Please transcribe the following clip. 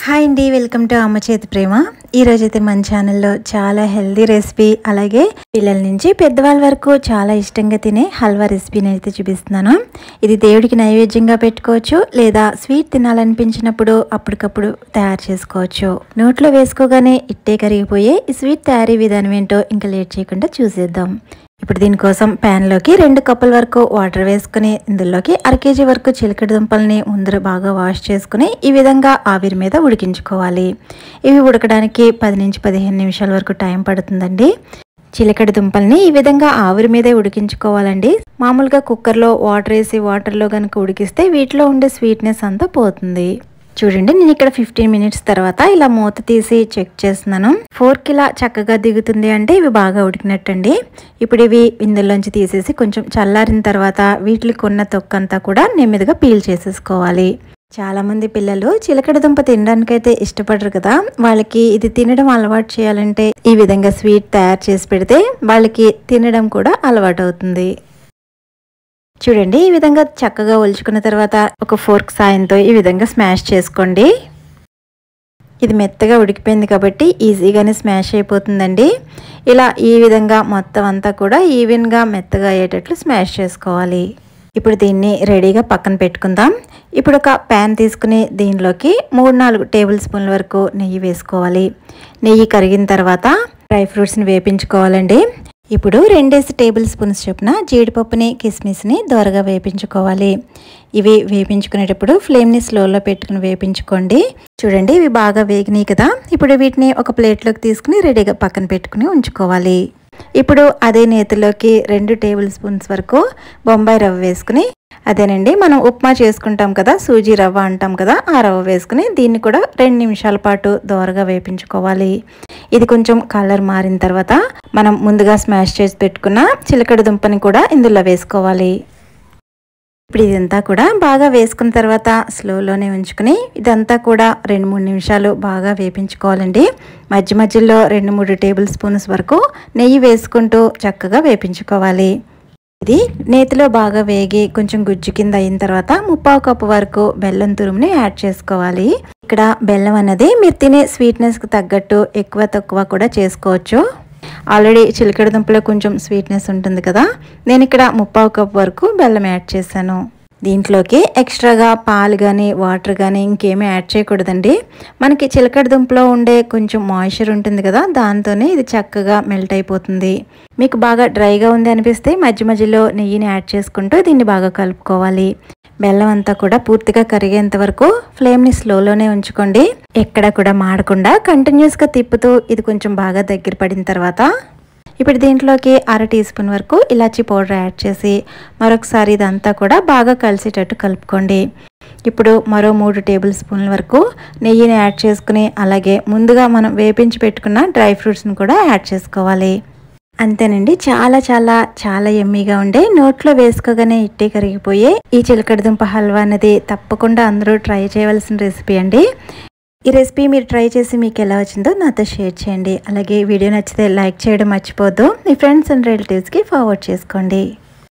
Hi అండి, welcome to అమ్మ చేతి ప్రేమ. ఈరోజైతే మన ఛానల్లో చాలా హెల్దీ రెసిపీ, అలాగే పిల్లల నుంచి పెద్దవాళ్ళ వరకు చాలా ఇష్టంగా తినే హల్వా రెసిపీని అయితే చూపిస్తున్నాను. ఇది దేవుడికి నైవేద్యంగా పెట్టుకోవచ్చు, లేదా స్వీట్ తినాలనిపించినప్పుడు అప్పటికప్పుడు తయారు చేసుకోవచ్చు. నోట్లో వేసుకోగానే ఇట్టే కరిగిపోయే ఈ స్వీట్ తయారీ విధానం ఏంటో ఇంకా లేట్ చేయకుండా చూసేద్దాం. ఇప్పుడు దీనికోసం ప్యాన్లోకి 2 కప్పుల వరకు వాటర్ వేసుకుని ఇందులోకి 1/2 kg వరకు చిలకడ దుంపల్ని ముందర బాగా వాష్ చేసుకుని ఈ విధంగా ఆవిరి మీద ఉడికించుకోవాలి. ఇవి ఉడకడానికి 10 నుంచి 15 నిమిషాల వరకు టైం పడుతుందండి. చిలకడ దుంపల్ని ఈ విధంగా ఆవిరి మీదే ఉడికించుకోవాలండి. మామూలుగా కుక్కర్లో వాటర్ వేసి వాటర్లో కనుక ఉడికిస్తే వీటిలో ఉండే స్వీట్నెస్ అంతా పోతుంది. చూడండి, నేను ఇక్కడ 15 మినిట్స్ తర్వాత ఇలా మూత తీసి చెక్ చేస్తున్నాను. ఫోర్క్ ఇలా చక్కగా దిగుతుంది అంటే ఇవి బాగా ఉడికినట్టండి. ఇప్పుడు ఇవి ఇందులోంచి తీసేసి కొంచెం చల్లారిన తర్వాత వీటికి ఉన్న తొక్కంతా కూడా నెమ్మదిగా పీల్ చేసేసుకోవాలి. చాలామంది పిల్లలు చిలకడ దుంప తినడానికైతే ఇష్టపడరు కదా, వాళ్ళకి ఇది తినడం అలవాటు చేయాలంటే ఈ విధంగా స్వీట్ తయారు చేసి పెడితే వాళ్ళకి తినడం కూడా అలవాటు అవుతుంది. చూడండి, ఈ విధంగా చక్కగా ఒలుచుకున్న తర్వాత ఒక ఫోర్క్ సాయంతో ఈ విధంగా స్మాష్ చేసుకోండి. ఇది మెత్తగా ఉడికిపోయింది కాబట్టి ఈజీగానే స్మాష్ అయిపోతుందండి. ఇలా ఈ విధంగా మొత్తం అంతా కూడా ఈవెన్గా మెత్తగా అయ్యేటట్లు స్మాష్ చేసుకోవాలి. ఇప్పుడు దీన్ని రెడీగా పక్కన పెట్టుకుందాం. ఇప్పుడు ఒక ప్యాన్ తీసుకుని దీనిలోకి 3-4 టేబుల్ స్పూన్ల వరకు నెయ్యి వేసుకోవాలి. నెయ్యి కరిగిన తర్వాత డ్రై ఫ్రూట్స్ని వేపించుకోవాలండి. ఇప్పుడు 2 టేబుల్ స్పూన్స్ చొప్పున జీడిపప్పుని, కిస్మిస్ని దోరగా వేపించుకోవాలి. ఇవి వేపించుకునేటప్పుడు ఫ్లేమ్ని స్లోలో పెట్టుకుని వేపించుకోండి. చూడండి, ఇవి బాగా వేగినాయి కదా. ఇప్పుడు వీటిని ఒక ప్లేట్లోకి తీసుకుని రెడీగా పక్కన పెట్టుకుని ఉంచుకోవాలి. ఇప్పుడు అదే నేతిలోకి 2 టేబుల్ స్పూన్స్ వరకు బొంబాయి రవ్వ వేసుకుని, అదేనండి మనం ఉప్మా చేసుకుంటాం కదా, సూజీ రవ్వ అంటాం కదా, ఆ రవ్వ వేసుకుని దీన్ని కూడా 2 నిమిషాల పాటు దోరగా వేపించుకోవాలి. ఇది కొంచెం కలర్ మారిన తర్వాత మనం ముందుగా స్మాష్ చేసి పెట్టుకున్న చిలకడ దుంపని కూడా ఇందులో వేసుకోవాలి. ఇప్పుడు ఇదంతా కూడా బాగా వేసుకున్న తర్వాత స్లోలోనే ఉంచుకుని ఇదంతా కూడా 2-3 నిమిషాలు బాగా వేపించుకోవాలండి. మధ్య మధ్యలో 2-3 టేబుల్ స్పూన్స్ వరకు నెయ్యి వేసుకుంటూ చక్కగా వేపించుకోవాలి. ఇది నేతిలో బాగా వేగి కొంచెం గుజ్జు కింద అయిన తర్వాత 1/4 కప్పు వరకు బెల్లం తురుముని యాడ్ చేసుకోవాలి. ఇక్కడ బెల్లం అనేది మీరు తినే స్వీట్నెస్కి తగ్గట్టు ఎక్కువ తక్కువ కూడా చేసుకోవచ్చు. ఆల్రెడీ చిలకడ దుంపలో కొంచెం స్వీట్నెస్ ఉంటుంది కదా, నేను ఇక్కడ 1/4 కప్పు వరకు బెల్లం యాడ్ చేశాను. దీంట్లోకి ఎక్స్ట్రాగా పాలు కానీ వాటర్ కానీ ఇంకేమీ యాడ్ చేయకూడదండి. మనకి చిలకడ దుంపలో ఉండే కొంచెం మాయిశ్చర్ ఉంటుంది కదా, దాంతోనే ఇది చక్కగా మెల్ట్ అయిపోతుంది. మీకు బాగా డ్రైగా ఉంది అనిపిస్తే మధ్య మధ్యలో నెయ్యిని యాడ్ చేసుకుంటూ దీన్ని బాగా కలుపుకోవాలి. బెల్లం అంతా కూడా పూర్తిగా కరిగేంత వరకు ఫ్లేమ్ని స్లోలోనే ఉంచుకోండి. ఎక్కడ కూడా మాడకుండా కంటిన్యూస్గా తిప్పుతూ ఇది కొంచెం బాగా దగ్గర పడిన తర్వాత ఇప్పుడు దీంట్లోకి 1/2 టీ స్పూన్ వరకు ఇలాచీ పౌడర్ యాడ్ చేసి మరొకసారి ఇదంతా కూడా బాగా కలిసేటట్టు కలుపుకోండి. ఇప్పుడు మరో 3 టేబుల్ స్పూన్ల వరకు నెయ్యిని యాడ్ చేసుకుని అలాగే ముందుగా మనం వేపించి పెట్టుకున్న డ్రై ఫ్రూట్స్ని కూడా యాడ్ చేసుకోవాలి. అంతేనండి, చాలా చాలా చాలా యమ్మీగా ఉండే, నోట్లో వేసుకోగానే ఇట్టే కరిగిపోయే ఈ చిలకడ దుంప హల్వా అనేది తప్పకుండా అందరూ ట్రై చేయవలసిన రెసిపీ అండి. ఈ రెసిపీ మీరు ట్రై చేసి మీకు ఎలా వచ్చిందో నాతో షేర్ చేయండి. అలాగే వీడియో నచ్చితే లైక్ చేయడం మర్చిపోద్దు. మీ ఫ్రెండ్స్ అండ్ రిలేటివ్స్కి ఫార్వర్డ్ చేసుకోండి.